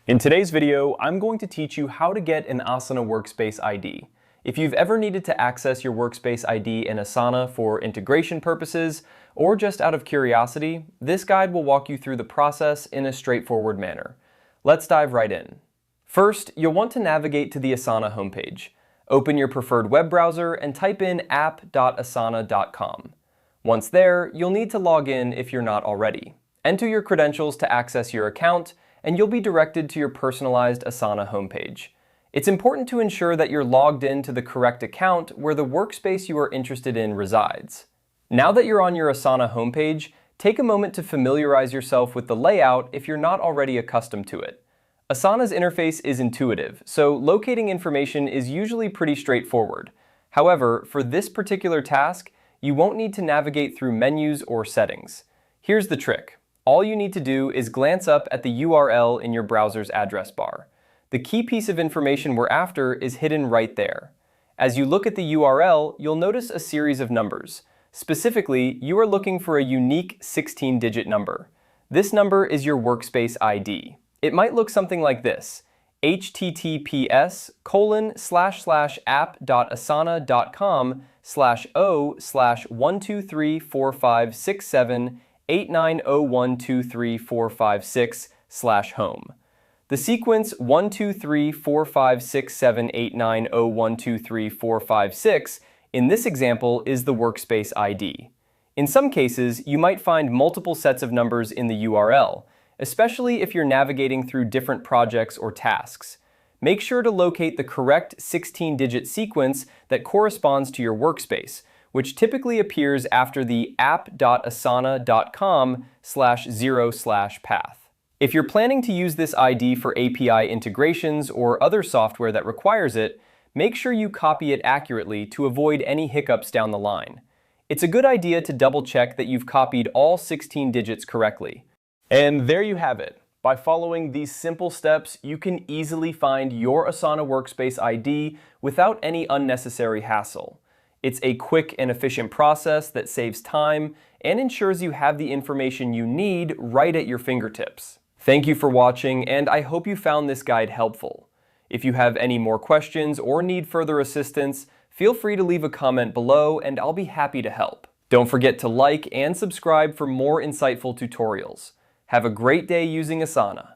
In today's video, I'm going to teach you how to get an Asana Workspace ID. If you've ever needed to access your Workspace ID in Asana for integration purposes, or just out of curiosity, this guide will walk you through the process in a straightforward manner. Let's dive right in. First, you'll want to navigate to the Asana homepage. Open your preferred web browser and type in app.asana.com. Once there, you'll need to log in if you're not already. Enter your credentials to access your account, and you'll be directed to your personalized Asana homepage. It's important to ensure that you're logged in to the correct account where the workspace you are interested in resides. Now that you're on your Asana homepage, take a moment to familiarize yourself with the layout if you're not already accustomed to it. Asana's interface is intuitive, so locating information is usually pretty straightforward. However, for this particular task, you won't need to navigate through menus or settings. Here's the trick. All you need to do is glance up at the URL in your browser's address bar. The key piece of information we're after is hidden right there. As you look at the URL, you'll notice a series of numbers. Specifically, you are looking for a unique 16-digit number. This number is your Workspace ID. It might look something like this: https://app.asana.com/o/12345678901234566/home. The sequence 12345678901234566 in this example is the Workspace ID. In some cases, you might find multiple sets of numbers in the URL, especially if you're navigating through different projects or tasks. Make sure to locate the correct 16-digit sequence that corresponds to your workspace, which typically appears after the app.asana.com/0/path. If you're planning to use this ID for API integrations or other software that requires it, make sure you copy it accurately to avoid any hiccups down the line. It's a good idea to double-check that you've copied all 16 digits correctly. And there you have it. By following these simple steps, you can easily find your Asana Workspace ID without any unnecessary hassle. It's a quick and efficient process that saves time and ensures you have the information you need right at your fingertips. Thank you for watching, and I hope you found this guide helpful. If you have any more questions or need further assistance, feel free to leave a comment below and I'll be happy to help. Don't forget to like and subscribe for more insightful tutorials. Have a great day using Asana.